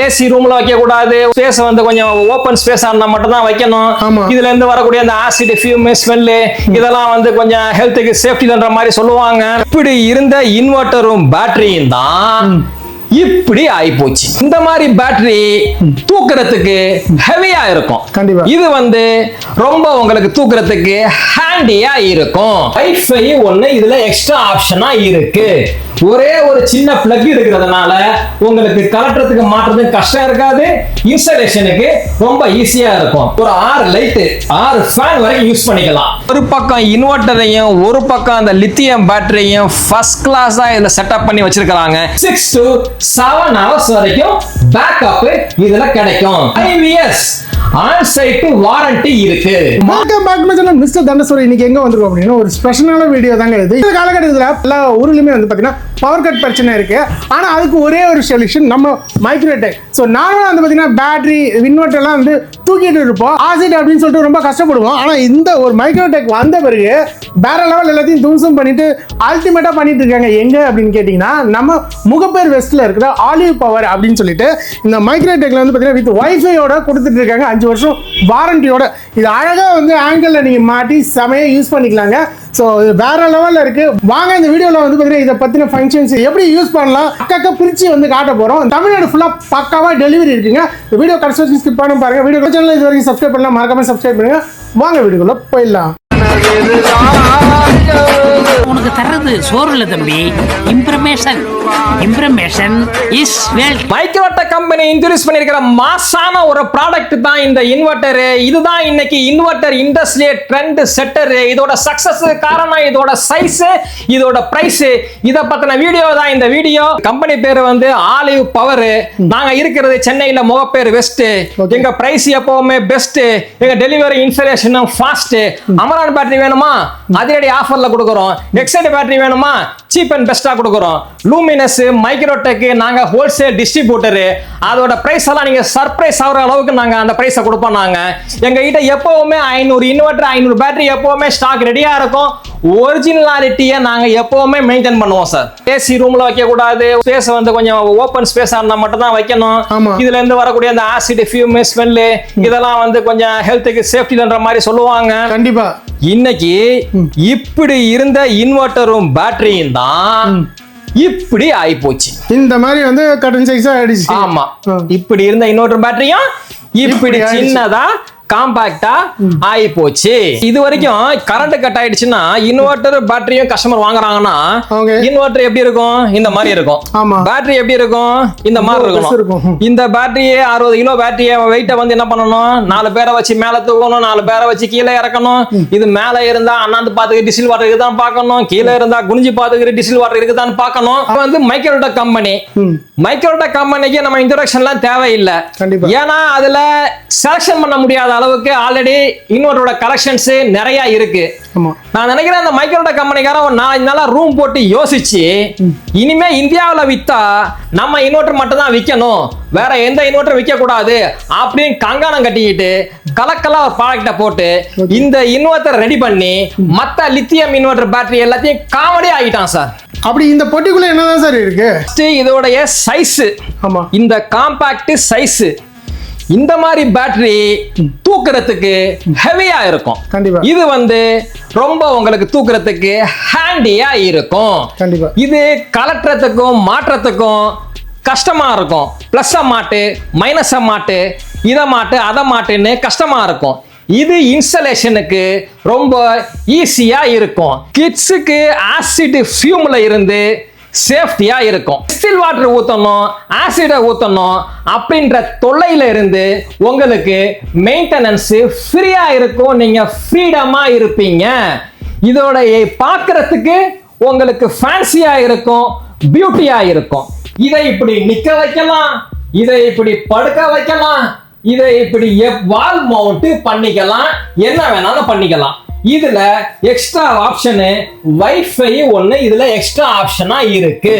AC ரூம்ல வைக்க கூடாது, ஸ்பேஸ் வந்து கொஞ்சம் ஓபன் ஸ்பேஸா இருந்தா மட்டும் தான் வைக்கணும். இதுல இருந்து வரக்கூடிய அந்த ஆசிட் ஃபியூம் ஸ்மெல் இதெல்லாம் வந்து கொஞ்சம் ஹெல்த்துக்கு சேஃப்டின்ற மாதிரி சொல்லுவாங்க. இப்படி இருந்த இன்வெர்ட்டரும் பேட்டரியும் தான் இப்படி ஆயிப்போச்சு. இந்த மாதிரி பேட்டரி தூக்குறதுக்கு ஹெவியா இருக்கும். இது வந்து ரொம்ப உங்களுக்கு தூக்குறதுக்கு ஹேண்டியா இருக்கும். வைஃபை ஒண்ணு இதுல எக்ஸ்ட்ரா ஆப்ஷனா இருக்கு. ஒரே ஒரு சின்ன பிளக் இருக்கிறதுனால உங்களுக்கு கலட்டுறதுக்கு மாற்றுறதுக்கு கஷ்டம் இருக்காது. இன்ஸ்டாலேஷனுக்கு ரொம்ப ஈஸியா இருக்கும். ஒரு 6 லைட் 6 ஃபேன் வரைக்கும் யூஸ் பண்ணிக்கலாம். ஒரு பக்கம் இன்வெர்ட்டரையும் ஒரு பக்கம் அந்த லித்தியம் பேட்டரியும் ஃபர்ஸ்ட் கிளாஸா இதுல செட்டப் பண்ணி வச்சிருக்காங்க. 6 to 7 hours வரைக்கும் பேக்கப் இதுல கிடைக்கும். 5 years ஆன்-சைட் வாரண்டி இருக்கு. மிஸ்டர் தண்டசோரி இன்னைக்கு எங்க வந்திருக்கோம் அப்படின்னா ஒரு ஸ்பெஷலான வீடியோ தாங்க இது. இந்த காலகட்டத்தில் எல்லா ஊர்லயுமே வந்து பாத்தீங்கன்னா பவர் கட் பிரச்சனை இருக்கு. ஆனா அதுக்கு ஒரே ஒரு சொல்யூஷன் நம்ம மைக்ரோடெக். ஸோ நானும் வந்து பாத்தீங்கன்னா பேட்டரி இன்வெர்டர் எல்லாம் வந்து தூக்கிட்டு இருப்போம் ஆசிட் அப்படின்னு சொல்லிட்டு ரொம்ப கஷ்டப்படுவோம். ஆனா இந்த ஒரு மைக்ரோடெக் வந்த பிறகு வேற லெவல் எல்லாத்தையும் தூசம் பண்ணிட்டு அல்டிமேட்டா பண்ணிட்டு இருக்காங்க. எங்க அப்படின்னு கேட்டீங்கன்னா நம்ம முகப்பேர் வெஸ்ட்ல இருக்கிற ஆலிவ் பவர் அப்படின்னு சொல்லிட்டு இந்த மைக்ரோடெக்ல வந்து பாத்தீங்கன்னா வித் வைஃபையோட கொடுத்துட்டு இருக்காங்க. 5 வருஷம் வாரண்டியோட. இது அழகா வந்து ஆங்கிள் நீங்க மாட்டி செமையா யூஸ் பண்ணிக்கலாங்க. ஸோ இது வேற லெவலில் இருக்கு. வாங்க இந்த வீடியோவில் வந்து பார்த்தீங்கன்னா இதை பற்றின ஃபங்க்ஷன்ஸ் எப்படி யூஸ் பண்ணலாம் அக்கா பிரிச்சு வந்து காட்ட போகிறோம். தமிழ்நாடு ஃபுல்லாக பக்காவாக டெலிவரி இருக்குங்க. இந்த வீடியோ கடைசி வரைக்கும் ஸ்கிப் பண்ண பாருங்க. வீடியோ சேனல் இது வரைக்கும் சப்ஸ்கிரைப் பண்ணலாம், மறக்காம சப்ஸ்கிரைப் பண்ணுங்க. வாங்க வீடியோக்குள்ள போயிடலாம். உனக்கு தர்றது சோறு இல்ல தம்பி, information. Information is wealth. Microtek company introduce பண்ணிருக்கிற மாசான ஒரு ப்ராடக்ட் தான் இந்த இன்வெர்ட்டர். இதுதான் இன்னைக்கு இன்வெர்ட்டர் இண்டஸ்ட்ரியே ட்ரெண்ட் செட்டர். இதோட சக்சஸ் காரணம் இதோட சைஸ், இதோட பிரைஸ். இத பத்தின வீடியோ தான் இந்த வீடியோ. கம்பெனி பேரு வந்து ஆலிவ் பவர். நாங்க இருக்கிறது சென்னையில முகப்பேர் வெஸ்ட். எங்க பிரைஸ் எப்பவுமே பெஸ்ட். எங்க டெலிவரி இன்ஸ்டாலேஷனும் ஃபாஸ்ட். அமரான் பேட்டரி வேணுமா அதிரடி ஆஃபர்ல கொடுக்குறோம். எக்ஸைட் பேட்டரி வேணுமா சீப் அண்ட் பெஸ்டா கொடுக்குறோம். லூமினஸ் மைக்ரோடெக் நாங்க ஹோல்சேல் டிஸ்ட்ரிபியூட்டர். அதோட பிரைஸ் எல்லாம் நீங்க சர்ப்ரைஸ் ஆகிற அளவுக்கு நாங்க அந்த பிரைஸை கொடுப்போம். நாங்க எங்க கிட்ட எப்பவுமே 500 இன்வெர்டர் 500 பேட்டரி எப்பவுமே ஸ்டாக் ரெடியா இருக்கும். ஒரிஜினாலிட்டியை நாங்க எப்பவுமே மெயின்டைன் பண்ணுவோம் சார். ஏசி ரூம்ல வைக்க கூடாது, ஸ்பேஸ் வந்து கொஞ்சம் ஓபன் ஸ்பேஸா இருந்தா மட்டும் தான் வைக்கணும். இதுல இருந்து வரக்கூடிய அந்த ஆசிட் ஃபியூம் ஸ்மெல் இதெல்லாம் வந்து கொஞ்சம் ஹெல்த்துக்கு சேஃப்டின்ற மாதிரி சொல்லுவாங்க. கண்டிப்பா இன்னைக்கு இப்படி இருந்த இன்வெர்ட்டரும் பேட்டரியும் தான் இப்படி ஆயிப்போச்சு. இந்த மாதிரி வந்து கட்டன் சைஸா ஆயிடுச்சு. ஆமா, இப்படி இருந்த இன்வெர்ட்டர் பேட்டரியும் இப்படி சின்னதா காம்பாக்டா ஆகி போச்சு. இது வரைக்கும் கரண்ட் கட் ஆயிடுச்சுன்னா இன்வெர்டர் பேட்டரியும் கஸ்டமர் வாங்குறாங்கன்னா இன்வெர்டர் எப்படி இருக்கும்? இந்த மாதிரி இருக்கும். பேட்டரி எப்படி இருக்கும்? இந்த மாதிரி இருக்கும். இந்த பேட்டரியே 60 கிலோ பேட்டரியை வெயிட்ட வந்து என்ன பண்ணணும்? 4 பேரை வச்சு மேல தூக்கணும், 4 பேரை வச்சு கீழே இறக்கணும். இது மேல இருந்தா அண்ணாந்து பாத்துக்கு டிசில் வாட்டர் இருக்குதான் பார்க்கணும், கீழே இருந்தா குனிஞ்சு பாத்துக்கு டிசில் வாட்டர் இருக்குதான் பார்க்கணும். வந்து மைக்ரோடெக் கம்பெனி. மைக்ரோடெக் கம்பெனிக்கு நம்ம இன்ட்ரோடக்ஷன்லாம் தேவையில்லை. ஏன்னா அதுல செலக்ஷன் பண்ண முடியாத அளவுக்கு ஆல்ரெடி இன்வெர்ட்டரோட கலெக்ஷன்ஸ் நிறைய இருக்கு. நான் நினைக்கிறேன் அந்த மைக்ரோடெக் கம்பெனிக்காரன் ஒரு 4 நாளா ரூம் போட்டு யோசிச்சு இனிமே இந்தியாவில் வித்தா நம்ம இன்வெர்ட்டர் மட்டும் தான் விற்கணும், வேற எந்த இன்வெர்ட்டர் விற்க கூடாது அப்படின்னு கங்காணம் கட்டிக்கிட்டு கலக்கலா ஒரு ப்ராடக்ட போட்டு இந்த இன்வெர்ட்டர் ரெடி பண்ணி மத்த லித்தியம் இன்வெர்ட்டர் பேட்டரி எல்லாத்தையும் காமெடி ஆகிட்டான் சார். அப்படி இந்த பொட்டிக்குள்ள என்னதான் சார் இருக்கு? இதோடைய சைஸ், இந்த காம்பாக்ட் சைஸ். இந்த மாதிரி பேட்டரி தூக்குறதுக்கு ஹெவியா இருக்கும். இது வந்து ரொம்ப உங்களுக்கு தூக்குறதுக்கு ஹேண்டியா இருக்கும். இது கலட்டுறதுக்கும் மாற்றத்துக்கும் கஷ்டமா இருக்கும். பிளஸ் மாட்டு மைனஸ் மாட்டு இதை மாட்டு அதை மாட்டுன்னு கஷ்டமா இருக்கும். இது இன்ஸ்டாலேஷனுக்கு ரொம்ப ஈஸியா இருக்கும். கிட்ஸுக்கு ஆசிட் ஃபியூம்ல இருந்து சேஃப்டியா இருக்கும். டிஸ்டில் வாட்டர் ஊத்தணும், ஆசிட ஊத்தணும் அப்படின்ற தொல்லையில இருந்து உங்களுக்கு மெயின்டெனன்ஸ் ஃப்ரீயா இருக்கும். நீங்க ஃப்ரீடமா இருப்பீங்க. இதோட பார்க்கறதுக்கு உங்களுக்கு ஃபேன்சியா இருக்கும், பியூட்டியா இருக்கும். இதை இப்படி நிக்க வைக்கலாம், இதை இப்படி படுக்க வைக்கலாம், இதை இப்படி வால் மவுண்ட் பண்ணிக்கலாம், என்ன வேணாலும் பண்ணிக்கலாம். இதுல எக்ஸ்ட்ரா ஆப்ஷன் வைஃபை ஒண்ணு இதுல எக்ஸ்ட்ரா ஆப்ஷனா இருக்கு.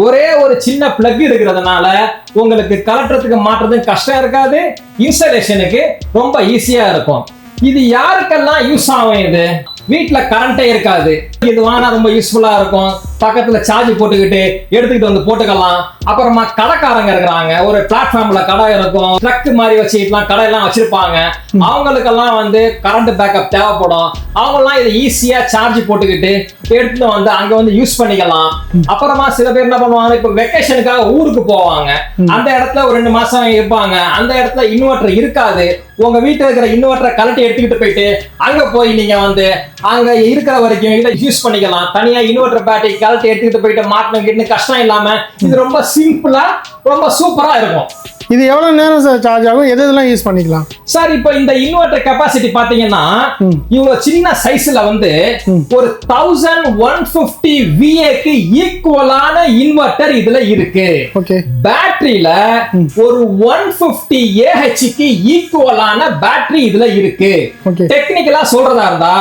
ஒரே ஒரு சின்ன பிளக் இருக்கிறதுனால உங்களுக்கு கலட்டுறதுக்கு மாற்றுறதுக்கு கஷ்டம் இருக்காது. இன்ஸ்டாலேஷனுக்கு ரொம்ப ஈஸியா இருக்கும். இது யாருக்கெல்லாம் யூஸ் ஆகும்? இது வீட்டுல கரண்டே இருக்காது, இது வாங்கினா ரொம்ப யூஸ்ஃபுல்லா இருக்கும். பக்கத்துல சார்ஜ் போட்டுக்கிட்டு எடுத்துக்கிட்டு வந்து போட்டுக்கலாம். அப்புறமா கடைக்காரங்க இருக்கிறாங்க, ஒரு பிளாட்ஃபார்ம்ல கடை இருக்கும், ட்ரக் மாதிரி வச்சுக்கலாம், கடை எல்லாம் வச்சிருப்பாங்க. அவங்களுக்கெல்லாம் வந்து கரண்ட் பேக்கப் தேவைப்படும். அவங்க எல்லாம் இதை ஈஸியா சார்ஜ் போட்டுக்கிட்டு எடுத்துட்டு வந்து அங்க வந்து யூஸ் பண்ணிக்கலாம். அப்புறமா சில பேர் என்ன பண்ணுவாங்க, இப்ப வெக்கேஷனுக்காக ஊருக்கு போவாங்க, அந்த இடத்துல ஒரு 2 மாசம் இருப்பாங்க, அந்த இடத்துல இன்வெர்டர் இருக்காது. உங்க வீட்டுல இருக்கிற இன்வெர்டரை கலட்டி எடுத்துக்கிட்டு போயிட்டு அங்க போய் நீங்க வந்து அங்க இருக்கிற வரைக்கும் இதை யூஸ் பண்ணிக்கலாம். தனியா இன்வெர்டர் பேட்டரி கலட்டி எடுத்துக்கிட்டு போயிட்டு மாட்டணும் கஷ்டம் இல்லாம இது ரொம்ப சிம்பிளா ரொம்ப சூப்பரா இருக்கும். இது எவ்வளவு நேரம் சார் சார்ஜ் ஆகும், எது எதெல்லாம் யூஸ் பண்ணிக்கலாம் சார்? இப்போ இந்த இன்வெர்டர் கெபாசிட்டி பாத்தீங்கன்னா இவ்வளவு சின்ன சைஸ்ல வந்து ஒரு 1150 VAக்கு ஈக்குவலான இன்வெர்டர் இதுல இருக்கு. பேட்டரியில ஒரு 150 AHக்கு ஈக்குவலான பேட்டரி இதுல இருக்கு. டெக்னிக்கலா சொல்றதா இருந்தா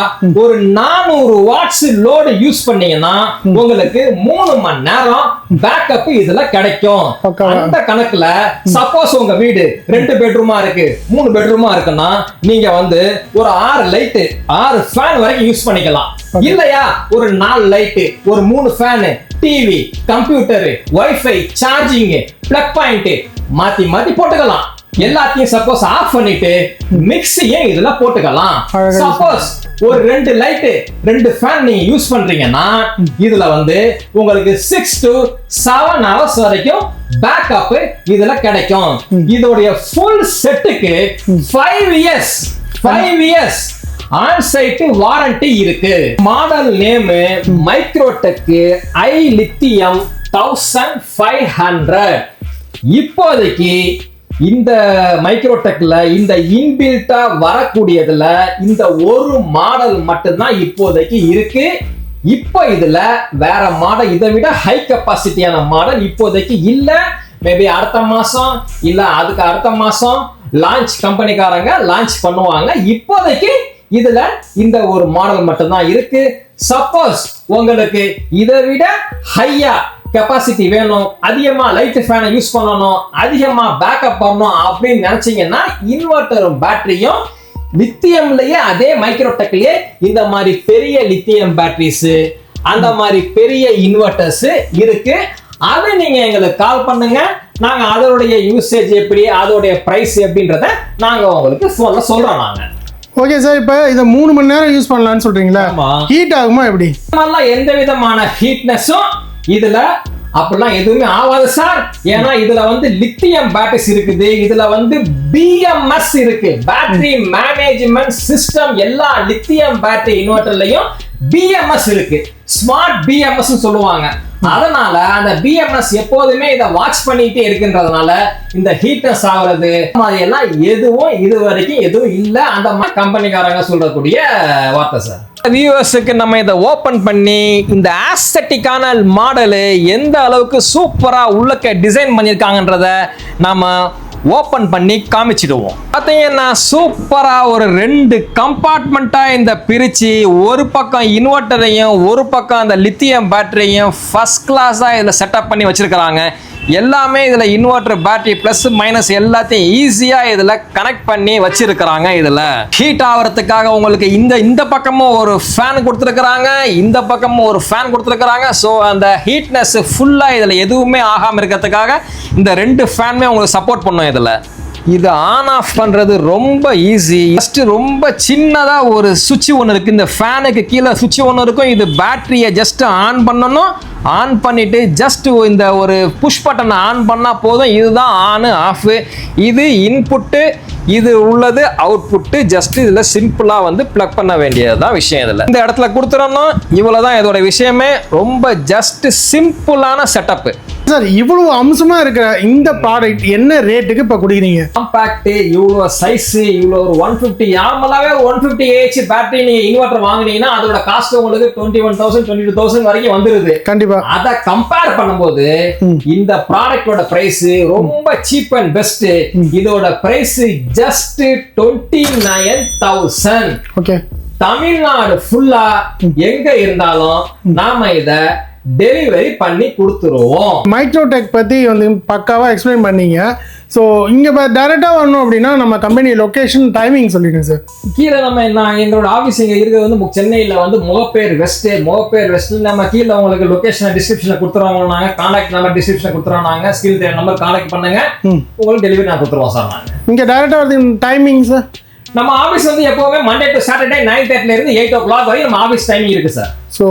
ஒரு 400 வாட்ஸ் லோடு யூஸ் பண்ணீங்கன்னா உங்களுக்கு 3 மணி நேரம் பேக்கப் இதுல கிடைக்கும். அந்த கணக்குல சப்போஸ் உங்க வீடு 2 பெட்ரூமா இருக்கு, 3 பெட்ரூமா இருக்குன்னா நீங்க வந்து ஒரு 6 லைட் 6 ஃபேன் வரைக்கும் யூஸ் பண்ணிக்கலாம். இல்லையா ஒரு 4 லைட் ஒரு 3 fan, TV, computer, wifi, charging, plug point மாத்தி மாத்தி போட்டுக்கலாம். எல்லாத்தையும் சப்போஸ் ஆஃப் பண்ணிட்டு மிக்ஸியும் இதுல போட்டுக்கலாம். சப்போஸ் ஒரு 2 லைட் 2 ஃபேன் நீங்க யூஸ் பண்றீங்கன்னா இதுல வந்து உங்களுக்கு 6 to 7 hours வரைக்கும் பேக்கப் இதுல கிடைக்கும். இதோடைய ஃபுல் செட்டுக்கு 5 years ஆன் சைட் வாரண்டி இருக்கு. மாடல் நேம் மைக்ரோடெக் ஐ லித்தியம் 1500. இப்போதைக்கு இந்த மைக்ரோடெக்ல இந்த இன்பில்ட்டா வரக்கூடியதுல இந்த ஒரு மாடல் மட்டும்தான் இப்போதைக்கு இருக்கு. இப்போ இதுல வேற மாடல் இதை விட ஹை கெப்பாசிட்டியான மாடல் இப்போதைக்கு இல்ல. மேபி அடுத்த மாசம் இல்ல அதுக்கு அடுத்த மாசம் லான்ச் கம்பெனிக்காரங்க லான்ச் பண்ணுவாங்க. இப்போதைக்கு இதுல இந்த ஒரு மாடல் மட்டும்தான் இருக்கு. சப்போஸ் உங்களுக்கு இதை விட ஹையா கெபாசிட்டி வேணும், அதிகமா லைட் ஃபேனை யூஸ் பண்ணணும், அதிகமா பேக்கப் பண்ணணும் அப்படின்னு நினைச்சீங்கன்னா இன்வெர்டரும் பேட்டரியும் லித்தியம்லயே அதே மைக்ரோடெக்லயே இந்த மாதிரி பெரிய லித்தியம் பேட்டரிஸ் அந்த மாதிரி பெரிய இன்வெர்டர்ஸ் இருக்கு. அதை நீங்க எங்களுக்கு கால் பண்ணுங்க, நாங்க அதோடைய யூசேஜ் எப்படி அதோடைய பிரைஸ் எப்படின்றத நாங்க உங்களுக்கு போன்ல சொல்றோம். நாங்க ஓகே சார், இப்போ இதை 3 மணி நேரம் யூஸ் பண்ணலாம்னு சொல்றீங்களா? ஹீட் ஆகுமா எப்படி? எந்த விதமான ஹீட்னஸும் இதுல அப்படிலாம் எதுவுமே ஆகாது சார். ஏன்னா இதுல வந்து லித்தியம் பேட்டரிஸ் இருக்குது, இதுல வந்து BMS இருக்கு, பேட்டரி மேனேஜ்மெண்ட் சிஸ்டம். எல்லா லித்தியம் பேட்டரி இன்வெர்டர்லயும் BMS இருக்கு, ஸ்மார்ட் BMS சொல்லுவாங்க. அதனால அந்த BMS எப்போதுமே இதை வாட்ச் பண்ணிட்டே இருக்கின்றதுனால இந்த ஹீட்னஸ் ஆகுறது எல்லாம் எதுவும் இது வரைக்கும் எதுவும் இல்ல. அந்த மாதிரி கம்பெனிக்காரங்க சொல்றக்கூடிய வார்த்தை சார். வியூவர்ஸுக்கு நம்ம இதை ஓபன் பண்ணி இந்த ஆஸ்தட்டிக்கான மாடலு எந்த அளவுக்கு சூப்பரா உள்ளக்க டிசைன் பண்ணியிருக்காங்கன்றத நாம ஓபன் பண்ணி காமிச்சிடுவோம். பார்த்தீங்கன்னா சூப்பரா ஒரு 2 கம்பார்ட்மெண்ட்டா இந்த பிரிச்சு ஒரு பக்கம் இன்வெர்டரையும் ஒரு பக்கம் அந்த லித்தியம் பேட்டரியையும் ஃபர்ஸ்ட் கிளாஸா இதுல செட்டப் பண்ணி வச்சிருக்காங்க. எல்லாமே இதுல இன்வெர்டர் பேட்டரி பிளஸ் மைனஸ் எல்லாத்தையும் ஈஸியா இதுல கனெக்ட் பண்ணி வச்சிருக்கிறாங்க. இதுல ஹீட் ஆகிறதுக்காக உங்களுக்கு இந்த பக்கமும் ஒரு ஃபேன் கொடுத்துருக்காங்க, இந்த பக்கமும் ஒரு ஃபேன் கொடுத்துருக்காங்க. ஸோ அந்த ஹீட்னஸ் ஃபுல்லா இதுல எதுவுமே ஆகாம இருக்கிறதுக்காக இந்த 2 ஃபேனுமே உங்களுக்கு சப்போர்ட் பண்ணும். இதுல இது ஆன் ஆஃப் பண்றது ரொம்ப ஈஸி. ஜஸ்ட் ரொம்ப சின்னதா ஒரு சுவிட்ச் ஒன்று இருக்கு, இந்த ஃபேனுக்கு கீழே சுவிட்ச் ஒன்று இருக்கும். இது பேட்டரியை ஜஸ்ட் ஆன் பண்ணணும். ஆன் பண்ணிட்டு ஜஸ்ட் இந்த ஒரு புஷ் பட்டனை ஆன் பண்ணா போதும். இதுதான் ஆன் ஆஃப். இது இன்புட்டு, இது உள்ளது அவுட்புட்டு. ஜஸ்ட் இதுல சிம்பிளா வந்து பிளக் பண்ண வேண்டியதுதான் விஷயம். இதுல இந்த இடத்துல கொடுத்துறோம். இவ்வளவுதான் இதோட விஷயமே. ரொம்ப ஜஸ்ட் சிம்பிளான செட்டப். சார், இவ்வளவு அம்சமா இருக்கிற இந்த ப்ராடக்ட் என்ன ரேட்டுக்கு இப்ப கொடுக்குறீங்க? காம்பாக்ட், இவ்வளவு சைஸ், இவ்வளவு ஒரு 150 நார்மலாவே 150 AH பேட்டரி நீங்க இன்வெர்டர் வாங்குனீங்கன்னா அதோட காஸ்ட் உங்களுக்கு 21,000 22,000 வரைக்கும் வந்துருது. கண்டிப்பா அத கம்பேர் பண்ணும்போது இந்த ப்ராடக்ட்டோட பிரைஸ் ரொம்ப சீப் அண்ட் பெஸ்ட். இதோட பிரைஸ் ஜஸ்ட் 29,000. ஓகே. தமிழ்நாடு ஃபுல்லா எங்க இருந்தாலும் நாம இத டெலிவரி பண்ணி கொடுத்துருவோம். மைக்ரோடெக் பற்றி வந்து பக்காவாக எக்ஸ்பிளைன் பண்ணீங்க. ஸோ இங்கே இப்போ டேரெக்டாக வரணும் அப்படின்னா நம்ம கம்பெனி லொக்கேஷன் டைமிங் சொல்லிடுங்க சார். கீழே நம்ம எங்களோட ஆஃபீஸ் இங்கே இருக்கிறது வந்து சென்னையில் வந்து முகப்பேர் வெஸ்ட். நம்ம கீழே உங்களுக்கு லொக்கேஷன் டிஸ்கிரிப்ஷனில் கொடுத்துருவோம். நாங்கள் கான்டாக்ட் நம்பர் டிஸ்கிரிப்ஷனில் கொடுத்துருவோம். நாங்கள் ஸ்கில் நம்பர் கான்டாக்ட் பண்ணுங்க, உங்களுக்கு டெலிவரி நான் கொடுத்துருவோம் சார். நாங்கள் இங்கே டேரெக்டாக வருது டைமிங் சார். நம்ம ஆஃபீஸ் வந்து எப்போவுமே Monday to Saturday 9:30 இருந்து 8 o'clock வரையும் நம்ம ஆஃபீஸ் டைமிங் இருக்கு சார். ஸோ